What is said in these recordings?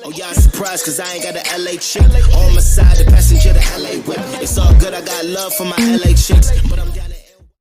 Oh, y'all surprised cause I ain't got a LA chick on my side, the passenger the LA whip. It's all good, I got love for my LA chicks, but I'm down to...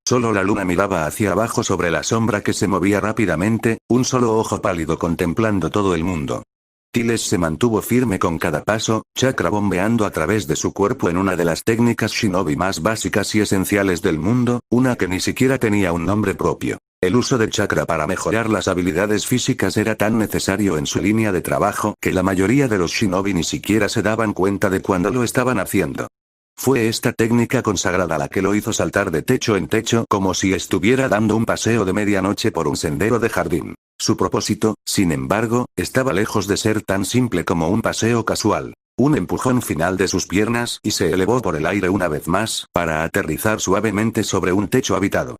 Solo la luna miraba hacia abajo sobre la sombra que se movía rápidamente, un solo ojo pálido contemplando todo el mundo. Tiles se mantuvo firme con cada paso, chakra bombeando a través de su cuerpo en una de las técnicas shinobi más básicas y esenciales del mundo, una que ni siquiera tenía un nombre propio. El uso de chakra para mejorar las habilidades físicas era tan necesario en su línea de trabajo que la mayoría de los shinobi ni siquiera se daban cuenta de cuando lo estaban haciendo. Fue esta técnica consagrada la que lo hizo saltar de techo en techo como si estuviera dando un paseo de medianoche por un sendero de jardín. Su propósito, sin embargo, estaba lejos de ser tan simple como un paseo casual. Un empujón final de sus piernas y se elevó por el aire una vez más, para aterrizar suavemente sobre un techo habitado.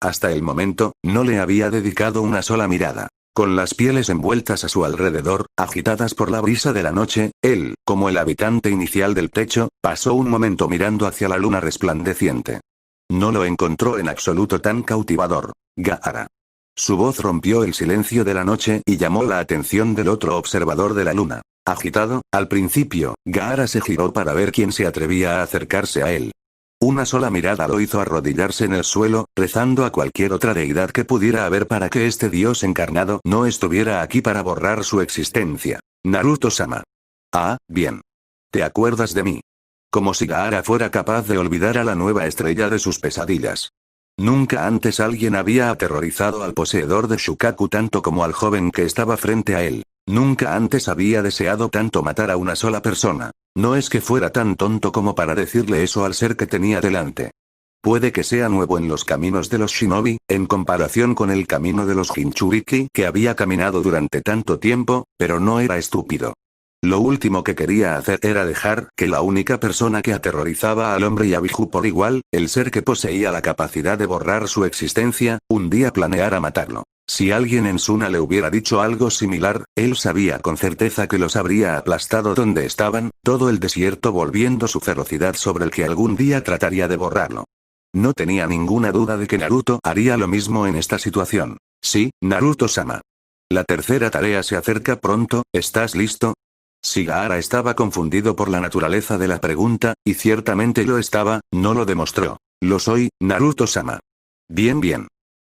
Hasta el momento, no le había dedicado una sola mirada. Con las pieles envueltas a su alrededor, agitadas por la brisa de la noche, él, como el habitante inicial del techo, pasó un momento mirando hacia la luna resplandeciente. No lo encontró en absoluto tan cautivador. Gaara. Su voz rompió el silencio de la noche y llamó la atención del otro observador de la luna. Agitado, al principio, Gaara se giró para ver quién se atrevía a acercarse a él. Una sola mirada lo hizo arrodillarse en el suelo, rezando a cualquier otra deidad que pudiera haber para que este dios encarnado no estuviera aquí para borrar su existencia. Naruto-sama. Ah, bien. ¿Te acuerdas de mí? Como si Gaara fuera capaz de olvidar a la nueva estrella de sus pesadillas. Nunca antes alguien había aterrorizado al poseedor de Shukaku tanto como al joven que estaba frente a él. Nunca antes había deseado tanto matar a una sola persona. No es que fuera tan tonto como para decirle eso al ser que tenía delante. Puede que sea nuevo en los caminos de los shinobi, en comparación con el camino de los Jinchuriki que había caminado durante tanto tiempo, pero no era estúpido. Lo último que quería hacer era dejar que la única persona que aterrorizaba al hombre y a Biju por igual, el ser que poseía la capacidad de borrar su existencia, un día planeara matarlo. Si alguien en Suna le hubiera dicho algo similar, él sabía con certeza que los habría aplastado donde estaban, todo el desierto volviendo su ferocidad sobre el que algún día trataría de borrarlo. No tenía ninguna duda de que Naruto haría lo mismo en esta situación. Sí, Naruto-sama. La tercera tarea se acerca pronto, ¿estás listo? Si Gaara estaba confundido por la naturaleza de la pregunta, y ciertamente lo estaba, no lo demostró. Lo soy, Naruto-sama. Bien bien.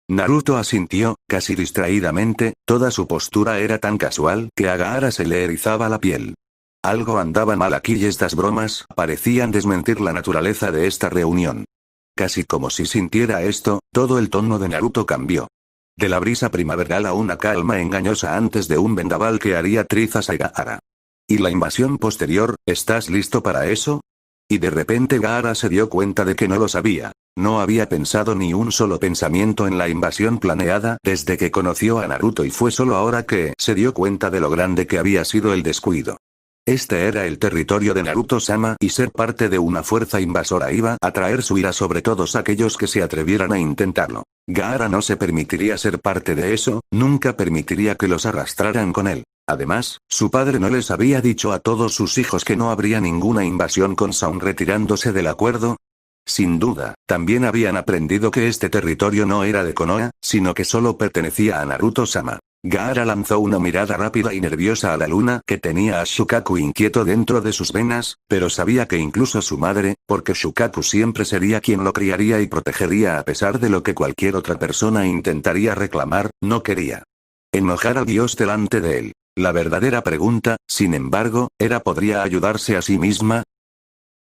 Naruto asintió, casi distraídamente, toda su postura era tan casual que a Gaara se le erizaba la piel. Algo andaba mal aquí y estas bromas parecían desmentir la naturaleza de esta reunión. Casi como si sintiera esto, todo el tono de Naruto cambió. De la brisa primaveral a una calma engañosa antes de un vendaval que haría trizas a Gaara. ¿Y la invasión posterior, estás listo para eso? Y de repente Gaara se dio cuenta de que no lo sabía. No había pensado ni un solo pensamiento en la invasión planeada desde que conoció a Naruto y fue solo ahora que se dio cuenta de lo grande que había sido el descuido. Este era el territorio de Naruto-sama y ser parte de una fuerza invasora iba a traer su ira sobre todos aquellos que se atrevieran a intentarlo. Gaara no se permitiría ser parte de eso, nunca permitiría que los arrastraran con él. Además, su padre no les había dicho a todos sus hijos que no habría ninguna invasión con Sound retirándose del acuerdo. Sin duda, también habían aprendido que este territorio no era de Konoha, sino que solo pertenecía a Naruto-sama. Gaara lanzó una mirada rápida y nerviosa a la luna que tenía a Shukaku inquieto dentro de sus venas, pero sabía que incluso su madre, porque Shukaku siempre sería quien lo criaría y protegería a pesar de lo que cualquier otra persona intentaría reclamar, no quería enojar al dios delante de él. La verdadera pregunta, sin embargo, era ¿podría ayudarse a sí misma?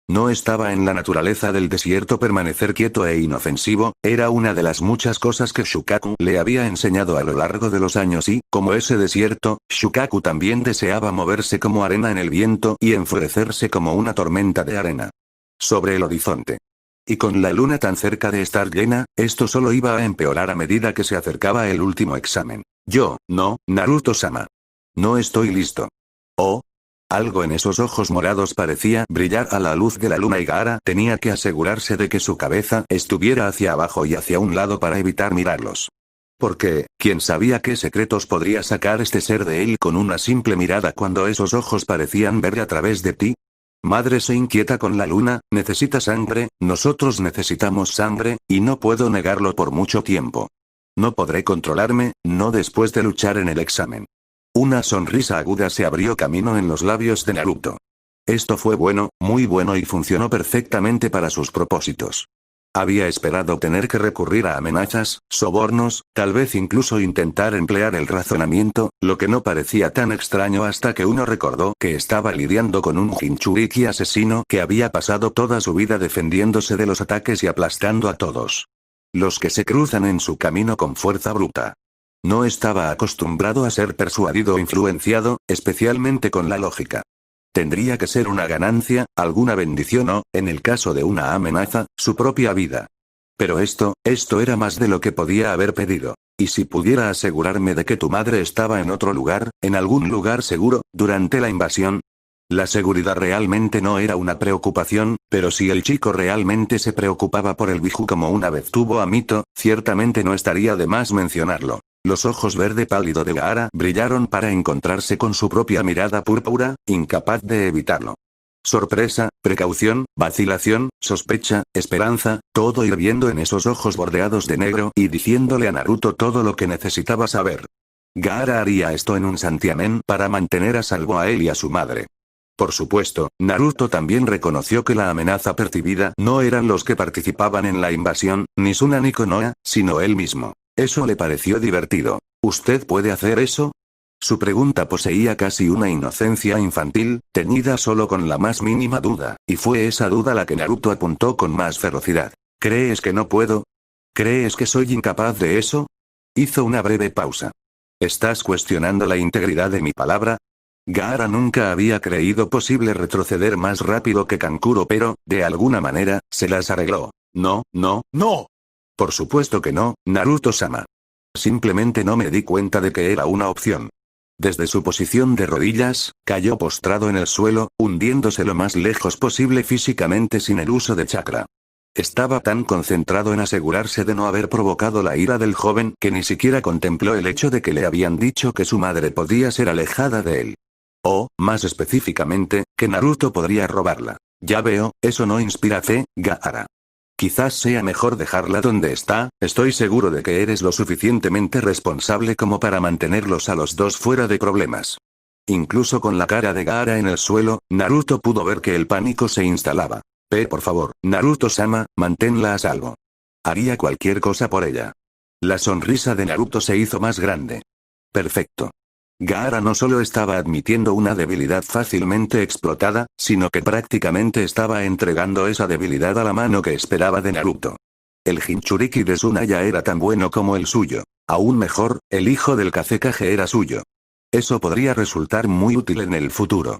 No estaba en la naturaleza del desierto permanecer quieto e inofensivo, era una de las muchas cosas que Shukaku le había enseñado a lo largo de los años y, como ese desierto, Shukaku también deseaba moverse como arena en el viento y enfurecerse como una tormenta de arena sobre el horizonte. Y con la luna tan cerca de estar llena, esto solo iba a empeorar a medida que se acercaba el último examen. No, Naruto-sama. No estoy listo. Oh. Algo en esos ojos morados parecía brillar a la luz de la luna y Gaara tenía que asegurarse de que su cabeza estuviera hacia abajo y hacia un lado para evitar mirarlos. Porque, ¿quién sabía qué secretos podría sacar este ser de él con una simple mirada cuando esos ojos parecían ver a través de ti? Madre se inquieta con la luna, necesita sangre, nosotros necesitamos sangre, y no puedo negarlo por mucho tiempo. No podré controlarme, no después de luchar en el examen. Una sonrisa aguda se abrió camino en los labios de Naruto. Esto fue bueno, muy bueno y funcionó perfectamente para sus propósitos. Había esperado tener que recurrir a amenazas, sobornos, tal vez incluso intentar emplear el razonamiento, lo que no parecía tan extraño hasta que uno recordó que estaba lidiando con un Jinchuriki asesino que había pasado toda su vida defendiéndose de los ataques y aplastando a todos los que se cruzan en su camino con fuerza bruta. No estaba acostumbrado a ser persuadido o influenciado, especialmente con la lógica. Tendría que ser una ganancia, alguna bendición o, en el caso de una amenaza, su propia vida. Pero esto era más de lo que podía haber pedido. ¿Y si pudiera asegurarme de que tu madre estaba en otro lugar, en algún lugar seguro, durante la invasión? La seguridad realmente no era una preocupación, pero si el chico realmente se preocupaba por el Biju como una vez tuvo a Mito, ciertamente no estaría de más mencionarlo. Los ojos verde pálido de Gaara brillaron para encontrarse con su propia mirada púrpura, incapaz de evitarlo. Sorpresa, precaución, vacilación, sospecha, esperanza, todo hirviendo en esos ojos bordeados de negro y diciéndole a Naruto todo lo que necesitaba saber. Gaara haría esto en un santiamén para mantener a salvo a él y a su madre. Por supuesto, Naruto también reconoció que la amenaza percibida no eran los que participaban en la invasión, ni Suna ni Konoha, sino él mismo. Eso le pareció divertido. ¿Usted puede hacer eso? Su pregunta poseía casi una inocencia infantil, teñida solo con la más mínima duda, y fue esa duda la que Naruto apuntó con más ferocidad. ¿Crees que no puedo? ¿Crees que soy incapaz de eso? Hizo una breve pausa. ¿Estás cuestionando la integridad de mi palabra? Gaara nunca había creído posible retroceder más rápido que Kankuro, pero, de alguna manera, se las arregló. No, no, no. Por supuesto que no, Naruto-sama. Simplemente no me di cuenta de que era una opción. Desde su posición de rodillas, cayó postrado en el suelo, hundiéndose lo más lejos posible físicamente sin el uso de chakra. Estaba tan concentrado en asegurarse de no haber provocado la ira del joven que ni siquiera contempló el hecho de que le habían dicho que su madre podía ser alejada de él. O, más específicamente, que Naruto podría robarla. Ya veo, eso no inspira fe, Gaara. Quizás sea mejor dejarla donde está, estoy seguro de que eres lo suficientemente responsable como para mantenerlos a los dos fuera de problemas. Incluso con la cara de Gaara en el suelo, Naruto pudo ver que el pánico se instalaba. Por favor, Naruto-sama, manténla a salvo. Haría cualquier cosa por ella. La sonrisa de Naruto se hizo más grande. Perfecto. Gaara no solo estaba admitiendo una debilidad fácilmente explotada, sino que prácticamente estaba entregando esa debilidad a la mano que esperaba de Naruto. El Jinchuriki de Tsunaya era tan bueno como el suyo. Aún mejor, el hijo del Kazekage era suyo. Eso podría resultar muy útil en el futuro.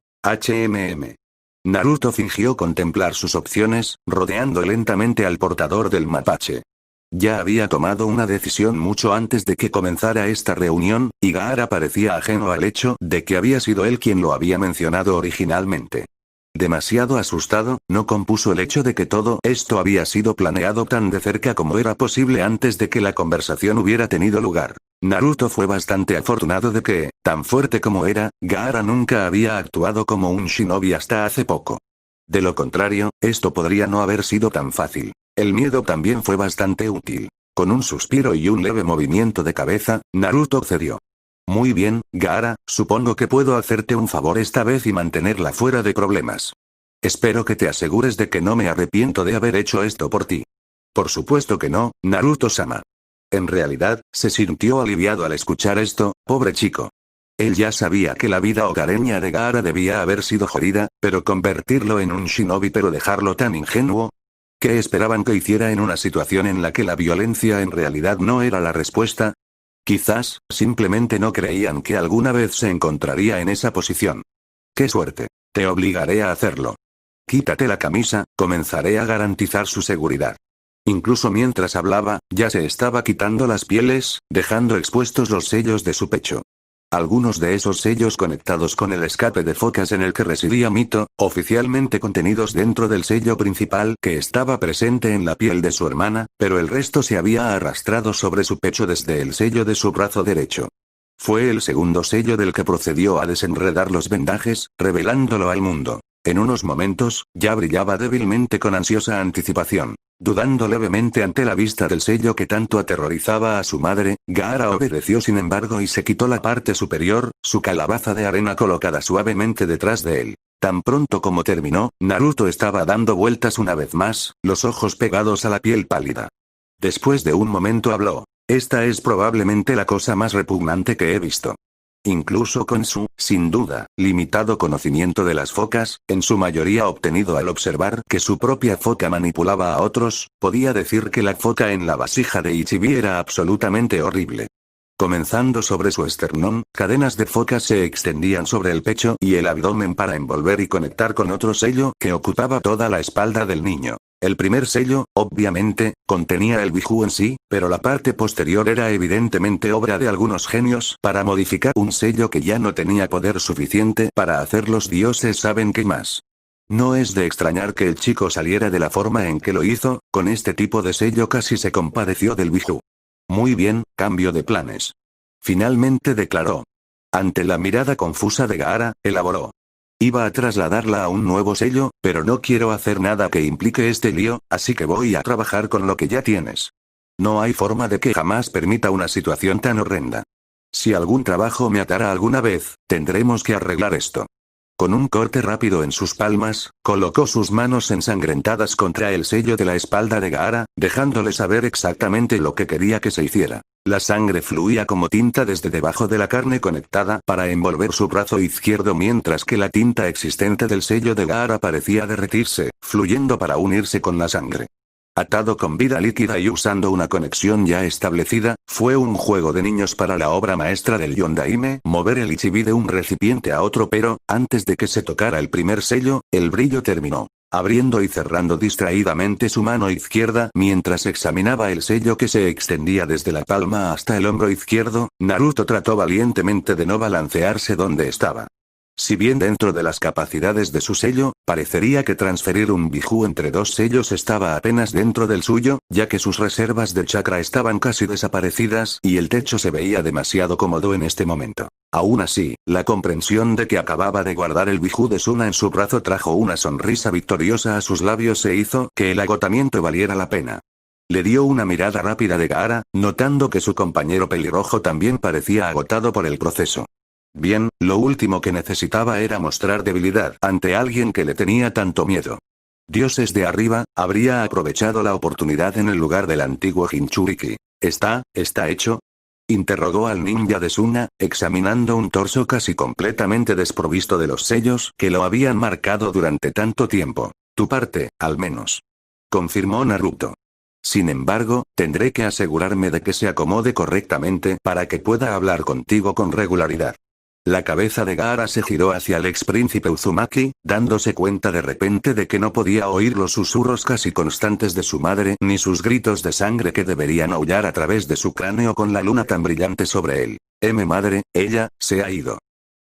Naruto fingió contemplar sus opciones, rodeando lentamente al portador del mapache. Ya había tomado una decisión mucho antes de que comenzara esta reunión, y Gaara parecía ajeno al hecho de que había sido él quien lo había mencionado originalmente. Demasiado asustado, no compuso el hecho de que todo esto había sido planeado tan de cerca como era posible antes de que la conversación hubiera tenido lugar. Naruto fue bastante afortunado de que, tan fuerte como era, Gaara nunca había actuado como un shinobi hasta hace poco. De lo contrario, esto podría no haber sido tan fácil. El miedo también fue bastante útil. Con un suspiro y un leve movimiento de cabeza, Naruto cedió. Muy bien, Gaara, supongo que puedo hacerte un favor esta vez y mantenerla fuera de problemas. Espero que te asegures de que no me arrepiento de haber hecho esto por ti. Por supuesto que no, Naruto-sama. En realidad, se sintió aliviado al escuchar esto, pobre chico. Él ya sabía que la vida hogareña de Gaara debía haber sido jodida, pero convertirlo en un shinobi pero dejarlo tan ingenuo. ¿Qué esperaban que hiciera en una situación en la que la violencia en realidad no era la respuesta? Quizás, simplemente no creían que alguna vez se encontraría en esa posición. ¡Qué suerte! Te obligaré a hacerlo. Quítate la camisa, comenzaré a garantizar su seguridad. Incluso mientras hablaba, ya se estaba quitando las pieles, dejando expuestos los sellos de su pecho. Algunos de esos sellos conectados con el escape de focas en el que residía Mito, oficialmente contenidos dentro del sello principal que estaba presente en la piel de su hermana, pero el resto se había arrastrado sobre su pecho desde el sello de su brazo derecho. Fue el segundo sello del que procedió a desenredar los vendajes, revelándolo al mundo. En unos momentos, ya brillaba débilmente con ansiosa anticipación. Dudando levemente ante la vista del sello que tanto aterrorizaba a su madre, Gaara obedeció sin embargo y se quitó la parte superior, su calabaza de arena colocada suavemente detrás de él. Tan pronto como terminó, Naruto estaba dando vueltas una vez más, los ojos pegados a la piel pálida. Después de un momento habló. Esta es probablemente la cosa más repugnante que he visto. Incluso con su, sin duda, limitado conocimiento de las focas, en su mayoría obtenido al observar que su propia foca manipulaba a otros, podía decir que la foca en la vasija de Ichibi era absolutamente horrible. Comenzando sobre su esternón, cadenas de focas se extendían sobre el pecho y el abdomen para envolver y conectar con otro sello que ocupaba toda la espalda del niño. El primer sello, obviamente, contenía el Biju en sí, pero la parte posterior era evidentemente obra de algunos genios para modificar un sello que ya no tenía poder suficiente para hacer los dioses saben qué más. No es de extrañar que el chico saliera de la forma en que lo hizo, con este tipo de sello casi se compadeció del Biju. Muy bien, cambio de planes. Finalmente declaró. Ante la mirada confusa de Gaara, elaboró. Iba a trasladarla a un nuevo sello, pero no quiero hacer nada que implique este lío, así que voy a trabajar con lo que ya tienes. No hay forma de que jamás permita una situación tan horrenda. Si algún trabajo me atará alguna vez, tendremos que arreglar esto. Con un corte rápido en sus palmas, colocó sus manos ensangrentadas contra el sello de la espalda de Gaara, dejándole saber exactamente lo que quería que se hiciera. La sangre fluía como tinta desde debajo de la carne conectada para envolver su brazo izquierdo mientras que la tinta existente del sello de Gaara parecía derretirse, fluyendo para unirse con la sangre. Atado con vida líquida y usando una conexión ya establecida, fue un juego de niños para la obra maestra del Yondaime, mover el Ichibi de un recipiente a otro pero, antes de que se tocara el primer sello, el brillo terminó. Abriendo y cerrando distraídamente su mano izquierda mientras examinaba el sello que se extendía desde la palma hasta el hombro izquierdo, Naruto trató valientemente de no balancearse donde estaba. Si bien dentro de las capacidades de su sello, parecería que transferir un Biju entre dos sellos estaba apenas dentro del suyo, ya que sus reservas de chakra estaban casi desaparecidas y el techo se veía demasiado cómodo en este momento. Aún así, la comprensión de que acababa de guardar el Biju de Suna en su brazo trajo una sonrisa victoriosa a sus labios e hizo que el agotamiento valiera la pena. Le dio una mirada rápida de Gaara, notando que su compañero pelirrojo también parecía agotado por el proceso. Bien, lo último que necesitaba era mostrar debilidad ante alguien que le tenía tanto miedo. Dioses de arriba, habría aprovechado la oportunidad en el lugar del antiguo Jinchuriki. ¿Está hecho? Interrogó al ninja de Suna, examinando un torso casi completamente desprovisto de los sellos que lo habían marcado durante tanto tiempo. Tu parte, al menos. Confirmó Naruto. Sin embargo, tendré que asegurarme de que se acomode correctamente para que pueda hablar contigo con regularidad. La cabeza de Gaara se giró hacia el ex príncipe Uzumaki, dándose cuenta de repente de que no podía oír los susurros casi constantes de su madre ni sus gritos de sangre que deberían aullar a través de su cráneo con la luna tan brillante sobre él. Madre, ella, se ha ido.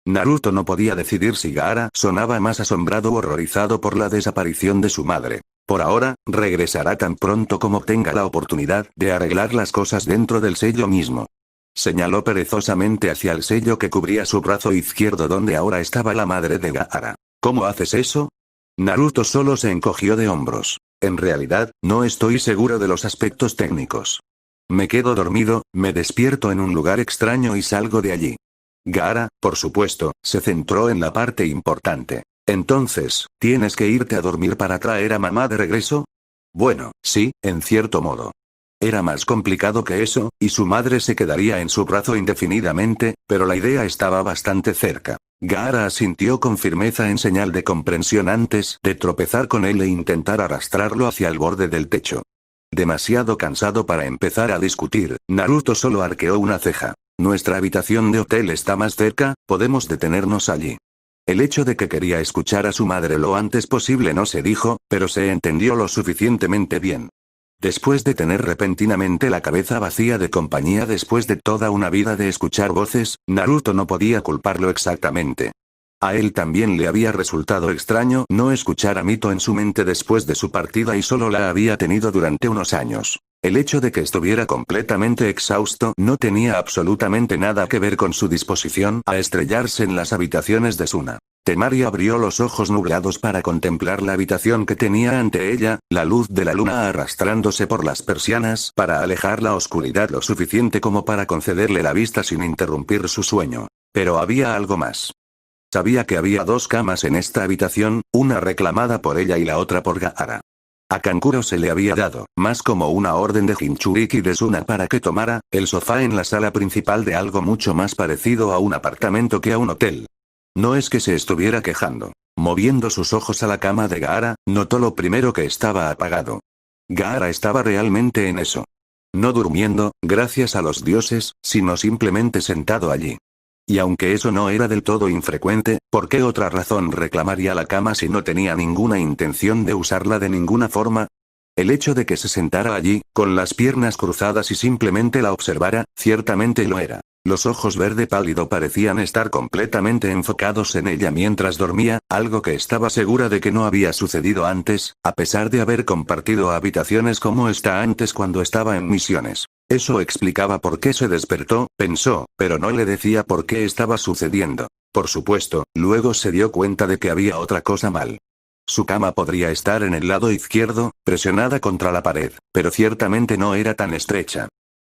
Naruto no podía decidir si Gaara sonaba más asombrado o horrorizado por la desaparición de su madre. Por ahora, regresará tan pronto como tenga la oportunidad de arreglar las cosas dentro del sello mismo. Señaló perezosamente hacia el sello que cubría su brazo izquierdo donde ahora estaba la madre de Gaara. ¿Cómo haces eso? Naruto solo se encogió de hombros. En realidad, no estoy seguro de los aspectos técnicos. Me quedo dormido, me despierto en un lugar extraño y salgo de allí. Gaara, por supuesto, se centró en la parte importante. Entonces, ¿tienes que irte a dormir para traer a mamá de regreso? Bueno, sí, en cierto modo. Era más complicado que eso, y su madre se quedaría en su brazo indefinidamente, pero la idea estaba bastante cerca. Gaara asintió con firmeza en señal de comprensión antes de tropezar con él e intentar arrastrarlo hacia el borde del techo. Demasiado cansado para empezar a discutir, Naruto solo arqueó una ceja. Nuestra habitación de hotel está más cerca, podemos detenernos allí. El hecho de que quería escuchar a su madre lo antes posible no se dijo, pero se entendió lo suficientemente bien. Después de tener repentinamente la cabeza vacía de compañía después de toda una vida de escuchar voces, Naruto no podía culparlo exactamente. A él también le había resultado extraño no escuchar a Mito en su mente después de su partida y solo la había tenido durante unos años. El hecho de que estuviera completamente exhausto no tenía absolutamente nada que ver con su disposición a estrellarse en las habitaciones de Suna. Temari abrió los ojos nublados para contemplar la habitación que tenía ante ella, la luz de la luna arrastrándose por las persianas para alejar la oscuridad lo suficiente como para concederle la vista sin interrumpir su sueño. Pero había algo más. Sabía que había 2 camas en esta habitación, una reclamada por ella y la otra por Gaara. A Kankuro se le había dado, más como una orden de Jinchuriki de Suna para que tomara el sofá en la sala principal de algo mucho más parecido a un apartamento que a un hotel. No es que se estuviera quejando. Moviendo sus ojos a la cama de Gaara, notó lo primero que estaba apagado. Gaara estaba realmente en eso. No durmiendo, gracias a los dioses, sino simplemente sentado allí. Y aunque eso no era del todo infrecuente, ¿por qué otra razón reclamaría la cama si no tenía ninguna intención de usarla de ninguna forma? El hecho de que se sentara allí, con las piernas cruzadas y simplemente la observara, ciertamente lo era. Los ojos verde pálido parecían estar completamente enfocados en ella mientras dormía, algo que estaba segura de que no había sucedido antes, a pesar de haber compartido habitaciones como esta antes cuando estaba en misiones. Eso explicaba por qué se despertó, pensó, pero no le decía por qué estaba sucediendo. Por supuesto, luego se dio cuenta de que había otra cosa mal. Su cama podría estar en el lado izquierdo, presionada contra la pared, pero ciertamente no era tan estrecha.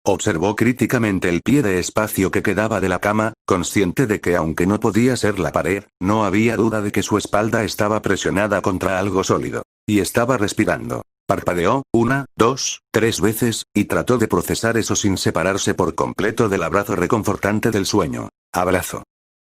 Observó críticamente el pie de espacio que quedaba de la cama, consciente de que aunque no podía ser la pared, no había duda de que su espalda estaba presionada contra algo sólido. Y estaba respirando. Parpadeó, 1, 2, 3 veces, y trató de procesar eso sin separarse por completo del abrazo reconfortante del sueño. Abrazo.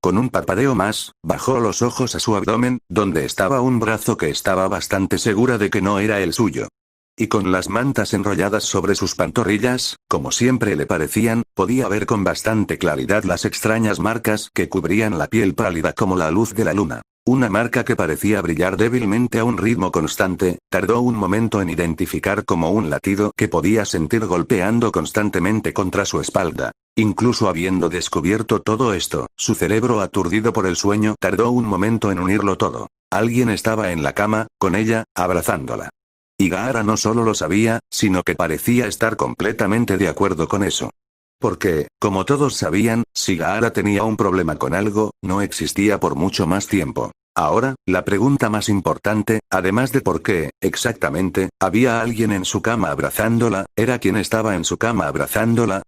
Con un parpadeo más, bajó los ojos a su abdomen, donde estaba un brazo que estaba bastante segura de que no era el suyo. Y con las mantas enrolladas sobre sus pantorrillas, como siempre le parecían, podía ver con bastante claridad las extrañas marcas que cubrían la piel pálida como la luz de la luna. Una marca que parecía brillar débilmente a un ritmo constante, tardó un momento en identificar como un latido que podía sentir golpeando constantemente contra su espalda. Incluso habiendo descubierto todo esto, su cerebro aturdido por el sueño tardó un momento en unirlo todo. Alguien estaba en la cama, con ella, abrazándola. Y Gaara no solo lo sabía, sino que parecía estar completamente de acuerdo con eso. Porque, como todos sabían, si Gaara tenía un problema con algo, no existía por mucho más tiempo. Ahora, la pregunta más importante, además de por qué, exactamente, había alguien en su cama abrazándola, era quien estaba en su cama abrazándola.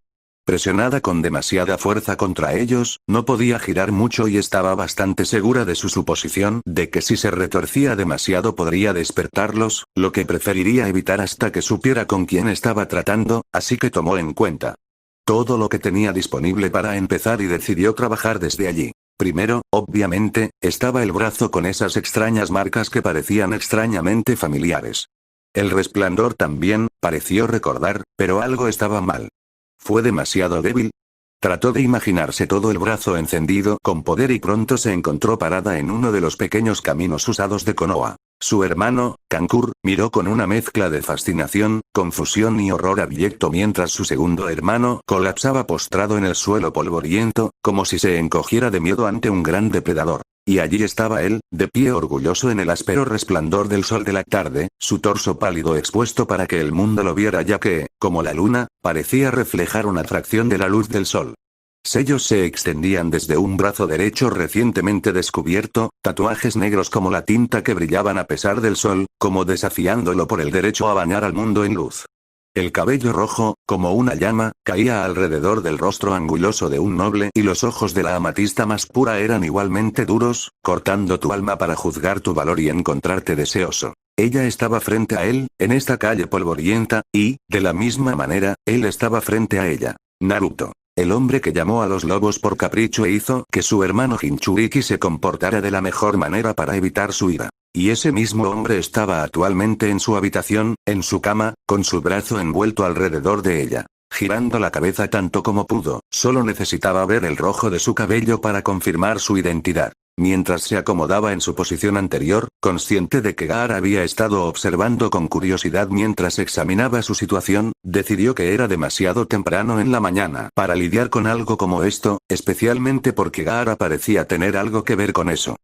Presionada con demasiada fuerza contra ellos, no podía girar mucho y estaba bastante segura de su suposición de que si se retorcía demasiado podría despertarlos, lo que preferiría evitar hasta que supiera con quién estaba tratando, así que tomó en cuenta todo lo que tenía disponible para empezar y decidió trabajar desde allí. Primero, obviamente, estaba el brazo con esas extrañas marcas que parecían extrañamente familiares. El resplandor también, pareció recordar, pero algo estaba mal. ¿Fue demasiado débil? Trató de imaginarse todo el brazo encendido con poder y pronto se encontró parada en uno de los pequeños caminos usados de Konoha. Su hermano, Kankur, miró con una mezcla de fascinación, confusión y horror abyecto mientras su segundo hermano colapsaba postrado en el suelo polvoriento, como si se encogiera de miedo ante un gran depredador. Y allí estaba él, de pie orgulloso en el áspero resplandor del sol de la tarde, su torso pálido expuesto para que el mundo lo viera ya que, como la luna, parecía reflejar una fracción de la luz del sol. Sellos se extendían desde un brazo derecho recientemente descubierto, tatuajes negros como la tinta que brillaban a pesar del sol, como desafiándolo por el derecho a bañar al mundo en luz. El cabello rojo, como una llama, caía alrededor del rostro anguloso de un noble y los ojos de la amatista más pura eran igualmente duros, cortando tu alma para juzgar tu valor y encontrarte deseoso. Ella estaba frente a él, en esta calle polvorienta, y, de la misma manera, él estaba frente a ella. Naruto. El hombre que llamó a los lobos por capricho e hizo que su hermano Jinchuriki se comportara de la mejor manera para evitar su ira. Y ese mismo hombre estaba actualmente en su habitación, en su cama, con su brazo envuelto alrededor de ella. Girando la cabeza tanto como pudo, solo necesitaba ver el rojo de su cabello para confirmar su identidad. Mientras se acomodaba en su posición anterior, consciente de que Gaara había estado observando con curiosidad mientras examinaba su situación, decidió que era demasiado temprano en la mañana para lidiar con algo como esto, especialmente porque Gaara parecía tener algo que ver con eso.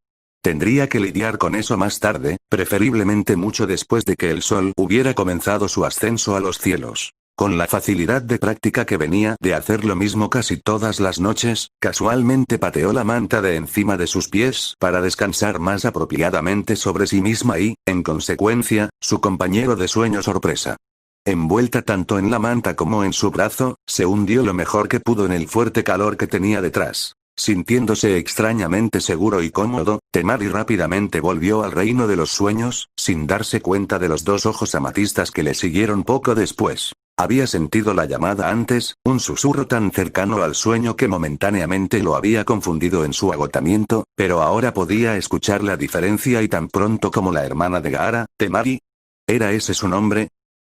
Tendría que lidiar con eso más tarde, preferiblemente mucho después de que el sol hubiera comenzado su ascenso a los cielos. Con la facilidad de práctica que venía de hacer lo mismo casi todas las noches, casualmente pateó la manta de encima de sus pies para descansar más apropiadamente sobre sí misma y, en consecuencia, su compañero de sueño sorpresa. Envuelta tanto en la manta como en su brazo, se hundió lo mejor que pudo en el fuerte calor que tenía detrás. Sintiéndose extrañamente seguro y cómodo, Temari rápidamente volvió al reino de los sueños, sin darse cuenta de los dos ojos amatistas que le siguieron poco después. Había sentido la llamada antes, un susurro tan cercano al sueño que momentáneamente lo había confundido en su agotamiento, pero ahora podía escuchar la diferencia y tan pronto como la hermana de Gaara, Temari. ¿Era ese su nombre?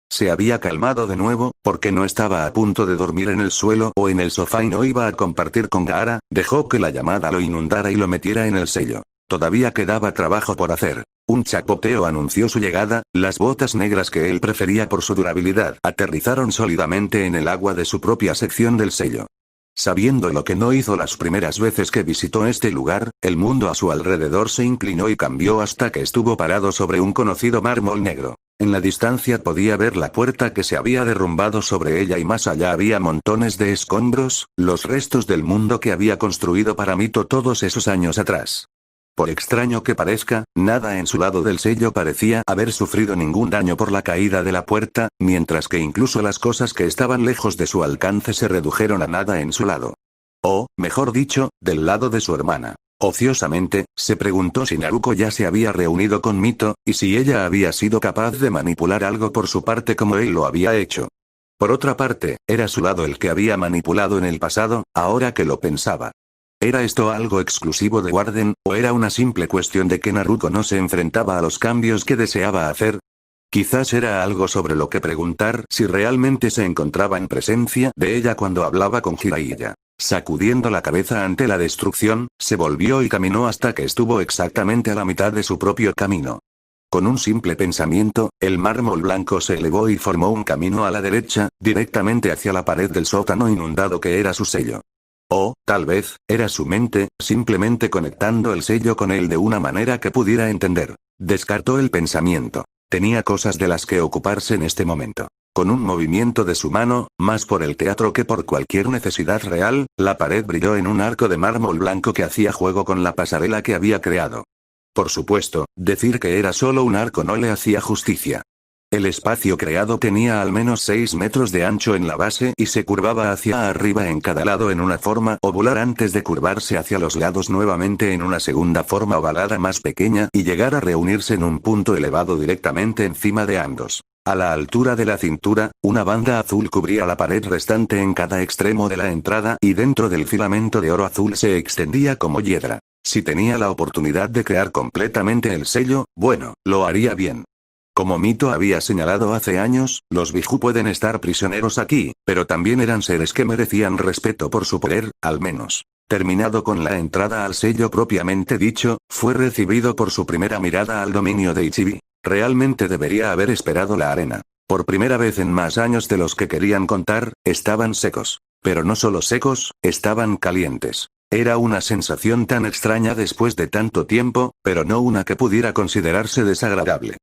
Se había calmado de nuevo, porque no estaba a punto de dormir en el suelo o en el sofá y no iba a compartir con Gaara, dejó que la llamada lo inundara y lo metiera en el sello. Todavía quedaba trabajo por hacer. Un chapoteo anunció su llegada, las botas negras que él prefería por su durabilidad aterrizaron sólidamente en el agua de su propia sección del sello. Sabiendo lo que no hizo las primeras veces que visitó este lugar, el mundo a su alrededor se inclinó y cambió hasta que estuvo parado sobre un conocido mármol negro. En la distancia podía ver la puerta que se había derrumbado sobre ella y más allá había montones de escombros, los restos del mundo que había construido para Mito todos esos años atrás. Por extraño que parezca, nada en su lado del sello parecía haber sufrido ningún daño por la caída de la puerta, mientras que incluso las cosas que estaban lejos de su alcance se redujeron a nada en su lado. O, mejor dicho, del lado de su hermana. Ociosamente, se preguntó si Naruko ya se había reunido con Mito, y si ella había sido capaz de manipular algo por su parte como él lo había hecho. Por otra parte, era su lado el que había manipulado en el pasado, ahora que lo pensaba. ¿Era esto algo exclusivo de Warden, o era una simple cuestión de que Naruko no se enfrentaba a los cambios que deseaba hacer? Quizás era algo sobre lo que preguntar si realmente se encontraba en presencia de ella cuando hablaba con Jiraiya. Sacudiendo la cabeza ante la destrucción, se volvió y caminó hasta que estuvo exactamente a la mitad de su propio camino. Con un simple pensamiento, el mármol blanco se elevó y formó un camino a la derecha, directamente hacia la pared del sótano inundado que era su sello. O, tal vez, era su mente, simplemente conectando el sello con él de una manera que pudiera entender. Descartó el pensamiento. Tenía cosas de las que ocuparse en este momento. Con un movimiento de su mano, más por el teatro que por cualquier necesidad real, la pared brilló en un arco de mármol blanco que hacía juego con la pasarela que había creado. Por supuesto, decir que era solo un arco no le hacía justicia. El espacio creado tenía al menos 6 metros de ancho en la base y se curvaba hacia arriba en cada lado en una forma ovular antes de curvarse hacia los lados nuevamente en una segunda forma ovalada más pequeña y llegar a reunirse en un punto elevado directamente encima de ambos. A la altura de la cintura, una banda azul cubría la pared restante en cada extremo de la entrada y dentro del filamento de oro azul se extendía como hiedra. Si tenía la oportunidad de crear completamente el sello, bueno, lo haría bien. Como Mito había señalado hace años, los Biju pueden estar prisioneros aquí, pero también eran seres que merecían respeto por su poder, al menos. Terminado con la entrada al sello propiamente dicho, fue recibido por su primera mirada al dominio de Ichibi. Realmente debería haber esperado la arena. Por primera vez en más años de los que querían contar, estaban secos. Pero no solo secos, estaban calientes. Era una sensación tan extraña después de tanto tiempo, pero no una que pudiera considerarse desagradable.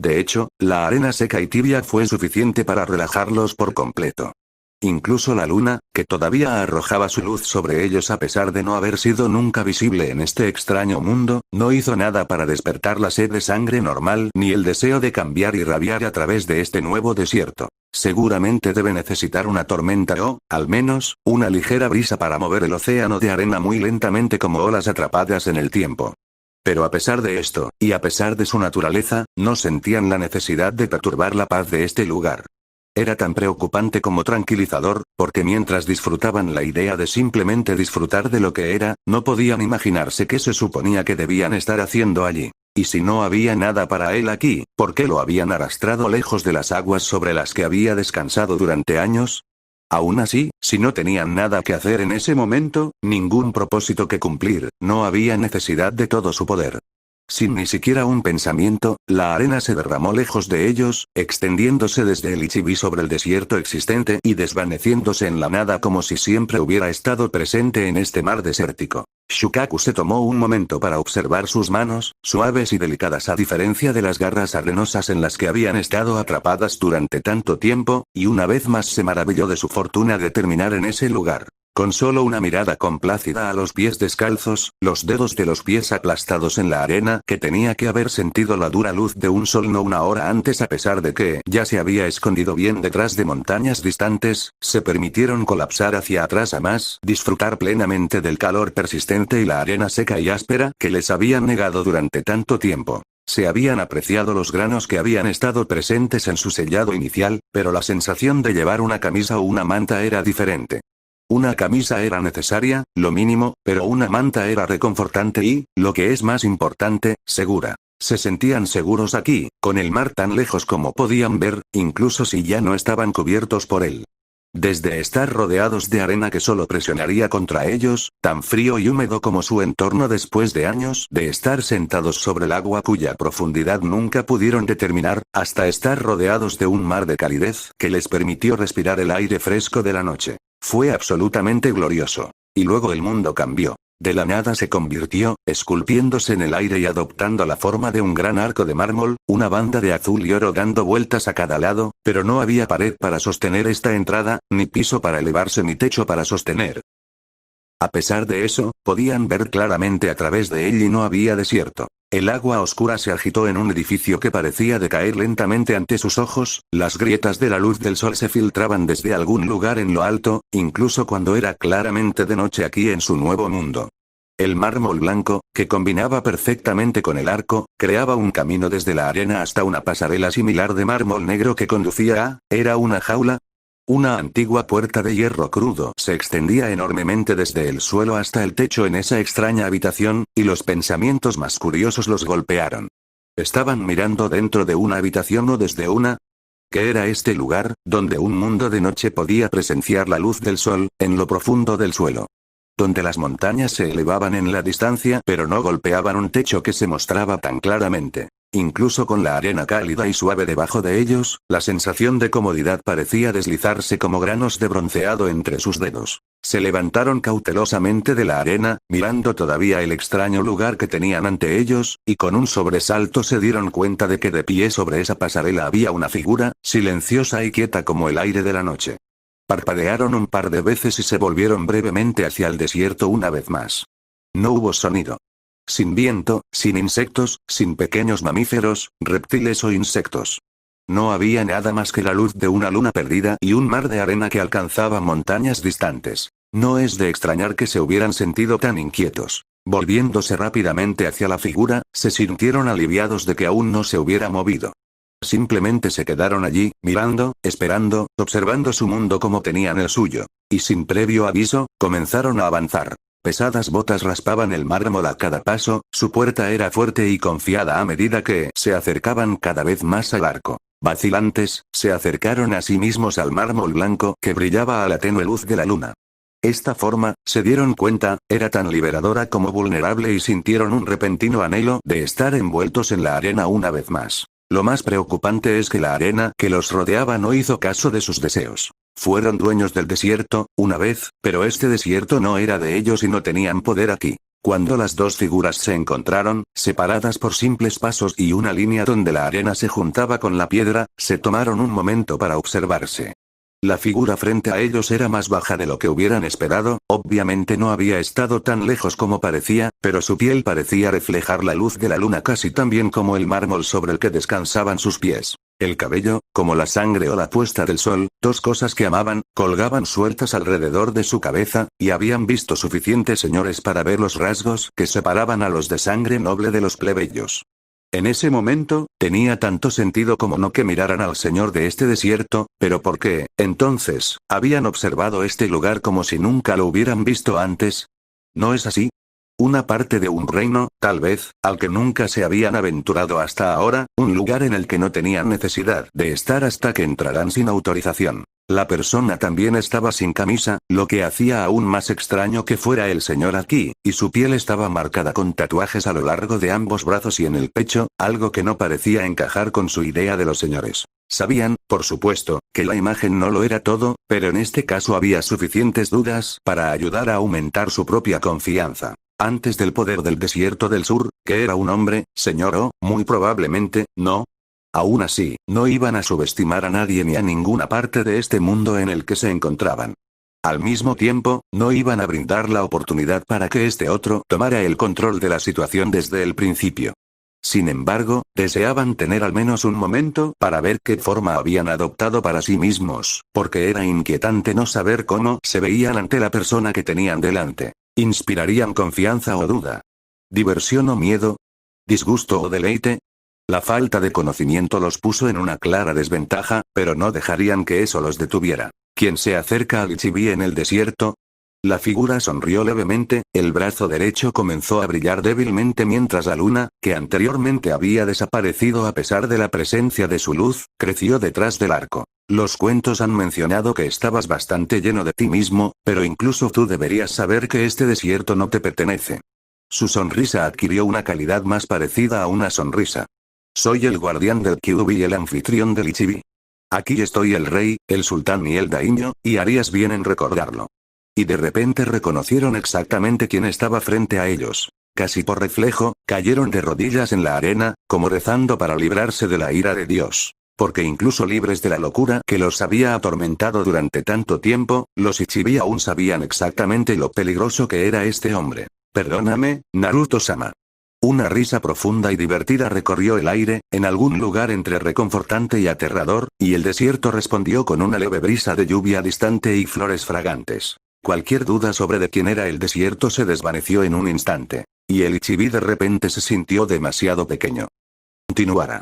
De hecho, la arena seca y tibia fue suficiente para relajarlos por completo. Incluso la luna, que todavía arrojaba su luz sobre ellos a pesar de no haber sido nunca visible en este extraño mundo, no hizo nada para despertar la sed de sangre normal ni el deseo de cambiar y rabiar a través de este nuevo desierto. Seguramente debe necesitar una tormenta o, al menos, una ligera brisa para mover el océano de arena muy lentamente como olas atrapadas en el tiempo. Pero a pesar de esto, y a pesar de su naturaleza, no sentían la necesidad de perturbar la paz de este lugar. Era tan preocupante como tranquilizador, porque mientras disfrutaban la idea de simplemente disfrutar de lo que era, no podían imaginarse qué se suponía que debían estar haciendo allí. Y si no había nada para él aquí, ¿por qué lo habían arrastrado lejos de las aguas sobre las que había descansado durante años? Aún así, si no tenían nada que hacer en ese momento, ningún propósito que cumplir, no había necesidad de todo su poder. Sin ni siquiera un pensamiento, la arena se derramó lejos de ellos, extendiéndose desde el Ichibi sobre el desierto existente y desvaneciéndose en la nada como si siempre hubiera estado presente en este mar desértico. Shukaku se tomó un momento para observar sus manos, suaves y delicadas a diferencia de las garras arenosas en las que habían estado atrapadas durante tanto tiempo, y una vez más se maravilló de su fortuna de terminar en ese lugar. Con solo una mirada complácida a los pies descalzos, los dedos de los pies aplastados en la arena, que tenía que haber sentido la dura luz de un sol no una hora antes a pesar de que ya se había escondido bien detrás de montañas distantes, se permitieron colapsar hacia atrás a más, disfrutar plenamente del calor persistente y la arena seca y áspera que les habían negado durante tanto tiempo. Se habían apreciado los granos que habían estado presentes en su sellado inicial, pero la sensación de llevar una camisa o una manta era diferente. Una camisa era necesaria, lo mínimo, pero una manta era reconfortante y, lo que es más importante, segura. Se sentían seguros aquí, con el mar tan lejos como podían ver, incluso si ya no estaban cubiertos por él. Desde estar rodeados de arena que solo presionaría contra ellos, tan frío y húmedo como su entorno después de años de estar sentados sobre el agua cuya profundidad nunca pudieron determinar, hasta estar rodeados de un mar de calidez que les permitió respirar el aire fresco de la noche. Fue absolutamente glorioso. Y luego el mundo cambió. De la nada se convirtió, esculpiéndose en el aire y adoptando la forma de un gran arco de mármol, una banda de azul y oro dando vueltas a cada lado, pero no había pared para sostener esta entrada, ni piso para elevarse ni techo para sostener. A pesar de eso, podían ver claramente a través de él y no había desierto. El agua oscura se agitó en un edificio que parecía decaer lentamente ante sus ojos, las grietas de la luz del sol se filtraban desde algún lugar en lo alto, incluso cuando era claramente de noche aquí en su nuevo mundo. El mármol blanco, que combinaba perfectamente con el arco, creaba un camino desde la arena hasta una pasarela similar de mármol negro que conducía a, ¿era una jaula? Una antigua puerta de hierro crudo se extendía enormemente desde el suelo hasta el techo en esa extraña habitación, y los pensamientos más curiosos los golpearon. ¿Estaban mirando dentro de una habitación o desde una? ¿Qué era este lugar, donde un mundo de noche podía presenciar la luz del sol, en lo profundo del suelo? Donde las montañas se elevaban en la distancia pero no golpeaban un techo que se mostraba tan claramente. Incluso con la arena cálida y suave debajo de ellos, la sensación de comodidad parecía deslizarse como granos de bronceado entre sus dedos. Se levantaron cautelosamente de la arena, mirando todavía el extraño lugar que tenían ante ellos, y con un sobresalto se dieron cuenta de que de pie sobre esa pasarela había una figura, silenciosa y quieta como el aire de la noche. Parpadearon un par de veces y se volvieron brevemente hacia el desierto una vez más. No hubo sonido. Sin viento, sin insectos, sin pequeños mamíferos, reptiles o insectos. No había nada más que la luz de una luna perdida y un mar de arena que alcanzaba montañas distantes. No es de extrañar que se hubieran sentido tan inquietos. Volviéndose rápidamente hacia la figura, se sintieron aliviados de que aún no se hubiera movido. Simplemente se quedaron allí, mirando, esperando, observando su mundo como tenían el suyo. Y sin previo aviso, comenzaron a avanzar. Pesadas botas raspaban el mármol a cada paso, su puerta era fuerte y confiada a medida que se acercaban cada vez más al arco. Vacilantes, se acercaron a sí mismos al mármol blanco que brillaba a la tenue luz de la luna. Esta forma, se dieron cuenta, era tan liberadora como vulnerable y sintieron un repentino anhelo de estar envueltos en la arena una vez más. Lo más preocupante es que la arena que los rodeaba no hizo caso de sus deseos. Fueron dueños del desierto, una vez, pero este desierto no era de ellos y no tenían poder aquí. Cuando las dos figuras se encontraron, separadas por simples pasos y una línea donde la arena se juntaba con la piedra, se tomaron un momento para observarse. La figura frente a ellos era más baja de lo que hubieran esperado, obviamente no había estado tan lejos como parecía, pero su piel parecía reflejar la luz de la luna casi tan bien como el mármol sobre el que descansaban sus pies. El cabello, como la sangre o la puesta del sol, dos cosas que amaban, colgaban sueltas alrededor de su cabeza, y habían visto suficientes señores para ver los rasgos que separaban a los de sangre noble de los plebeyos. En ese momento, tenía tanto sentido como no que miraran al señor de este desierto, pero ¿por qué, entonces, habían observado este lugar como si nunca lo hubieran visto antes? ¿No es así? Una parte de un reino, tal vez, al que nunca se habían aventurado hasta ahora, un lugar en el que no tenían necesidad de estar hasta que entraran sin autorización. La persona también estaba sin camisa, lo que hacía aún más extraño que fuera el señor aquí, y su piel estaba marcada con tatuajes a lo largo de ambos brazos y en el pecho, algo que no parecía encajar con su idea de los señores. Sabían, por supuesto, que la imagen no lo era todo, pero en este caso había suficientes dudas para ayudar a aumentar su propia confianza. Antes del poder del desierto del sur, que era un hombre, señor o, muy probablemente, no. Aún así, no iban a subestimar a nadie ni a ninguna parte de este mundo en el que se encontraban. Al mismo tiempo, no iban a brindar la oportunidad para que este otro tomara el control de la situación desde el principio. Sin embargo, deseaban tener al menos un momento para ver qué forma habían adoptado para sí mismos, porque era inquietante no saber cómo se veían ante la persona que tenían delante. ¿Inspirarían confianza o duda? ¿Diversión o miedo? ¿Disgusto o deleite? La falta de conocimiento los puso en una clara desventaja, pero no dejarían que eso los detuviera. ¿Quién se acerca al Ichibi en el desierto? La figura sonrió levemente, el brazo derecho comenzó a brillar débilmente mientras la luna, que anteriormente había desaparecido a pesar de la presencia de su luz, creció detrás del arco. Los cuentos han mencionado que estabas bastante lleno de ti mismo, pero incluso tú deberías saber que este desierto no te pertenece. Su sonrisa adquirió una calidad más parecida a una sonrisa. Soy el guardián del Kyuubi y el anfitrión del Ichibi. Aquí estoy el rey, el sultán y el daimyo, y harías bien en recordarlo. Y de repente reconocieron exactamente quién estaba frente a ellos. Casi por reflejo, cayeron de rodillas en la arena, como rezando para librarse de la ira de Dios. Porque incluso libres de la locura que los había atormentado durante tanto tiempo, los Ichibi aún sabían exactamente lo peligroso que era este hombre. Perdóname, Naruto-sama. Una risa profunda y divertida recorrió el aire, en algún lugar entre reconfortante y aterrador, y el desierto respondió con una leve brisa de lluvia distante y flores fragantes. Cualquier duda sobre de quién era el desierto se desvaneció en un instante. Y el Ichibi de repente se sintió demasiado pequeño. Continuará.